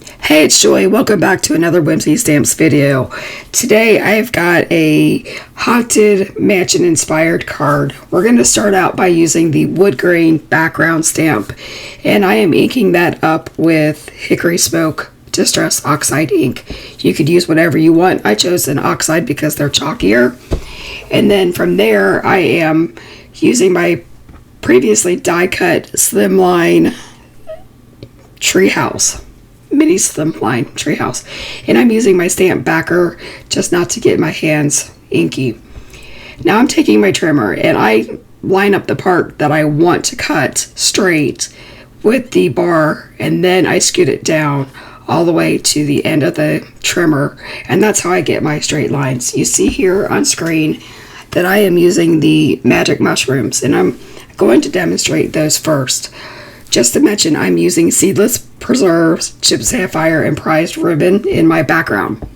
Hey, it's Joy. Welcome back to another Whimsy Stamps video. Today I've got a haunted mansion inspired card. We're going to start out by using the wood grain background stamp, and I am inking that up with Hickory Smoke Distress Oxide ink. You could use whatever you want. I chose an oxide because they're chalkier. And then from there I am using my previously die cut slimline treehouse. Mini slimline treehouse, and I'm using my stamp backer just not to get my hands inky. Now I'm taking my trimmer and I line up the part that I want to cut straight with the bar, and then I scoot it down all the way to the end of the trimmer, and that's how I get my straight lines. You see here on screen that I am using the magic mushrooms, and I'm going to demonstrate those first. Just to mention, I'm using seedless preserves, chipped sapphire, and prized ribbon in my background.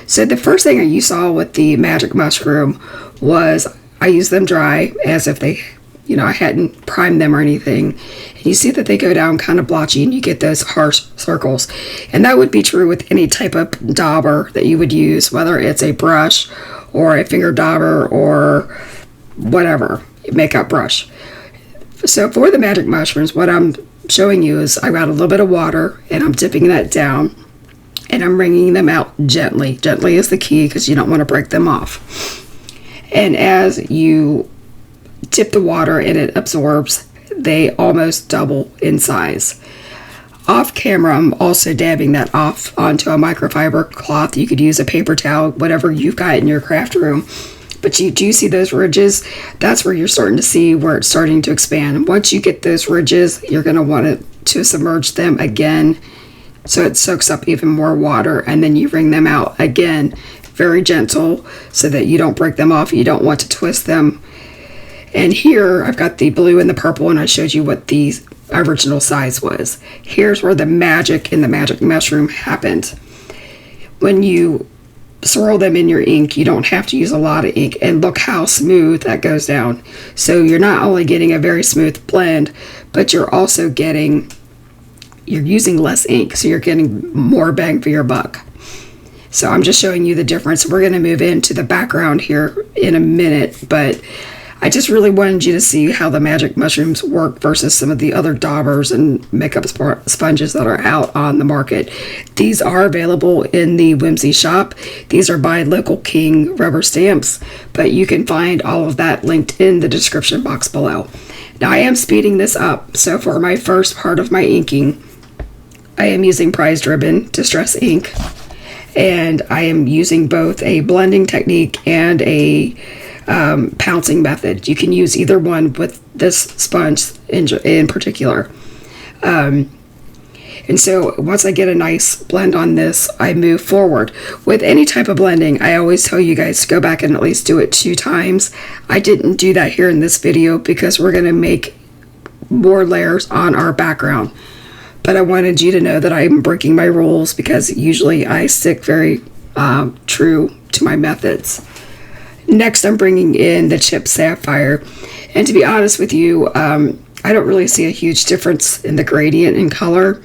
So the first thing you saw with the magic mushroom was I used them dry as if they, I hadn't primed them or anything. And you see that they go down kind of blotchy and you get those harsh circles. And that would be true with any type of dauber that you would use, whether it's a brush or a finger dauber or whatever, makeup brush. So for the magic mushrooms, what I'm showing you is I got a little bit of water and I'm dipping that down and I'm wringing them out gently. Gently is the key because you don't want to break them off. And as you dip the water and it absorbs, they almost double in size. Off camera, I'm also dabbing that off onto a microfiber cloth. You could use a paper towel, whatever you've got in your craft room. But you do see those ridges? That's where you're starting to see where it's starting to expand. And once you get those ridges, you're going to want to submerge them again so it soaks up even more water. And then you wring them out again, very gentle, so that you don't break them off. You don't want to twist them. And here I've got the blue and the purple, and I showed you what the original size was. Here's where the magic in the magic mushroom happened. When you swirl them in your ink, you don't have to use a lot of ink, and look how smooth that goes down. So you're not only getting a very smooth blend, but you're using less ink, so you're getting more bang for your buck. So I'm just showing you the difference. We're going to move into the background here in a minute, but I just really wanted you to see how the magic mushrooms work versus some of the other daubers and makeup sponges that are out on the market. These are available in the Whimsy shop. These are by Local King rubber stamps, but you can find all of that linked in the description box below. Now I am speeding this up, so for my first part of my inking, I am using prized ribbon distress ink, and I am using both a blending technique and a pouncing method. You can use either one with this sponge in particular. And so once I get a nice blend on this, I move forward. With any type of blending, I always tell you guys to go back and at least do it 2 times. I didn't do that here in this video because we're going to make more layers on our background. But I wanted you to know that I'm breaking my rules because usually I stick very true to my methods. Next, I'm bringing in the chipped sapphire, and to be honest with you, I don't really see a huge difference in the gradient in color.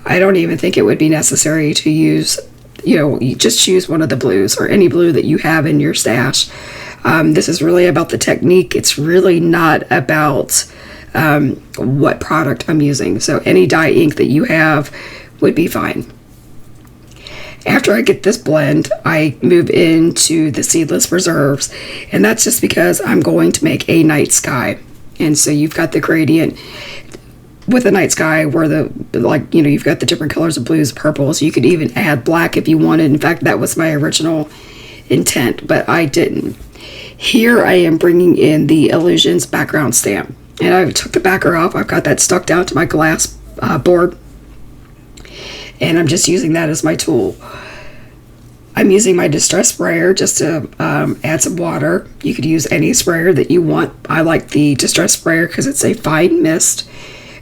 I don't even think it would be necessary to use, you just choose one of the blues or any blue that you have in your stash. This is really about the technique. It's really not about what product I'm using. So any dye ink that you have would be fine. After I get this blend, I move into the seedless preserves, and that's just because I'm going to make a night sky. And so you've got the gradient with the night sky where you've got the different colors of blues, purples. You could even add black if you wanted. In fact, that was my original intent, but I didn't. Here I am bringing in the Illusions background stamp, and I took the backer off. I've got that stuck down to my glass board, and I'm just using that as my tool. I'm using my distress sprayer just to add some water. You could use any sprayer that you want. I like the distress sprayer because it's a fine mist.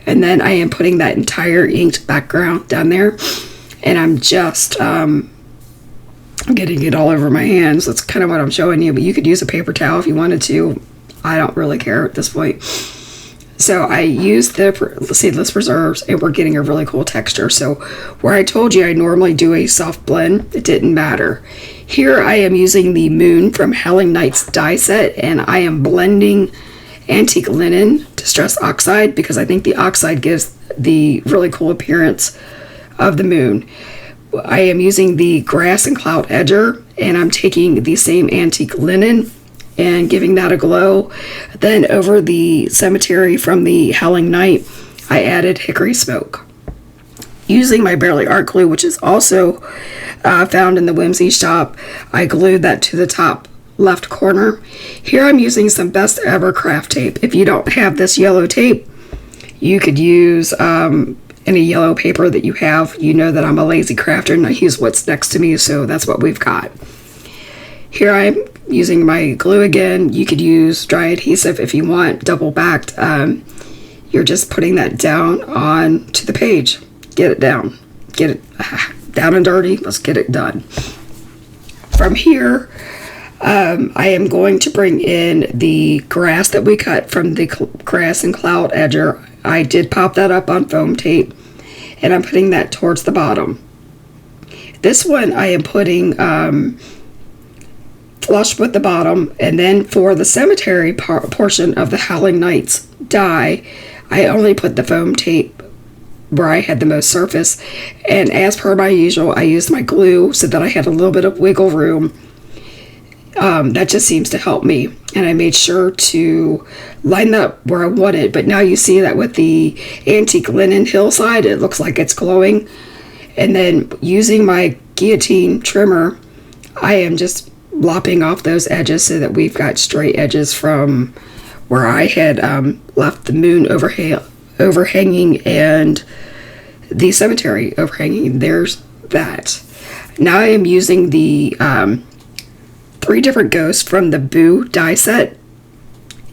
And then I am putting that entire inked background down there, and I'm just getting it all over my hands. That's kind of what I'm showing you, but you could use a paper towel if you wanted to. I don't really care at this point. So I used the seedless preserves, and we're getting a really cool texture. So where I told you I normally do a soft blend, it didn't matter. Here I am using the Moon from Howling Nights die set, and I am blending antique linen distress oxide because I think the oxide gives the really cool appearance of the moon. I am using the grass and cloud edger, and I'm taking the same antique linen and giving that a glow. Then over the cemetery from the Howling Night, I added hickory smoke. Using my Barely Art glue, which is also found in the Whimsy shop, I glued that to the top left corner. Here I'm using some Best Ever craft tape. If you don't have this yellow tape, you could use any yellow paper that you have. You know that I'm a lazy crafter and I use what's next to me, so that's what we've got. Here I'm using my glue again. You could use dry adhesive if you want, double backed. You're just putting that down on to the page. Get it down. Get it down and dirty. Let's get it done. From here, I am going to bring in the grass that we cut from the grass and cloud edger. I did pop that up on foam tape, and I'm putting that towards the bottom. This one I am putting flush with the bottom, and then for the cemetery portion of the Howling Nights die, I only put the foam tape where I had the most surface, and as per my usual, I used my glue so that I had a little bit of wiggle room. That just seems to help me, and I made sure to line up where I wanted. But now you see that with the antique linen hillside, it looks like it's glowing. And then using my guillotine trimmer, I am just lopping off those edges so that we've got straight edges from where I had left the moon overhanging and the cemetery overhanging. There's that. Now I am using the 3 different ghosts from the Boo die set,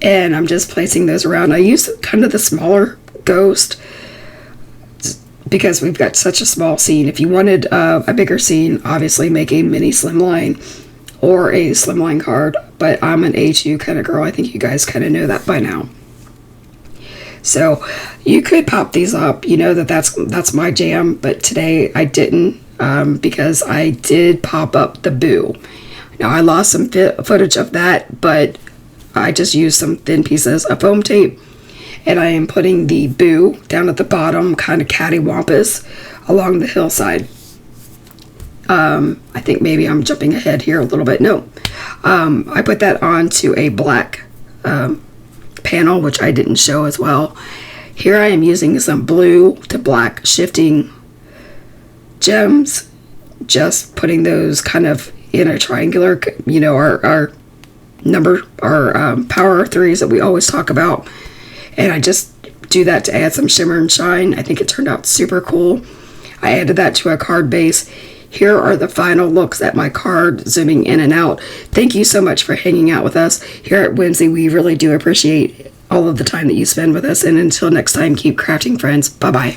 and I'm just placing those around. I use kind of the smaller ghost because we've got such a small scene. If you wanted a bigger scene, obviously make a mini slimline or a slimline card, but I'm an A2 kind of girl. I think you guys kind of know that by now. So you could pop these up. You know that's my jam, but today I didn't because I did pop up the Boo. Now I lost some footage of that, but I just used some thin pieces of foam tape, and I am putting the Boo down at the bottom, kind of cattywampus, along the hillside. I think maybe I'm jumping ahead here a little bit. No, I put that onto a black panel, which I didn't show as well. Here I am using some blue to black shifting gems, just putting those kind of in a triangular, you know, our power threes that we always talk about. And I just do that to add some shimmer and shine. I think it turned out super cool. I added that to a card base. Here are the final looks at my card, zooming in and out. Thank you so much for hanging out with us here at Whimsy. We really do appreciate all of the time that you spend with us. And until next time, keep crafting, friends. Bye-bye.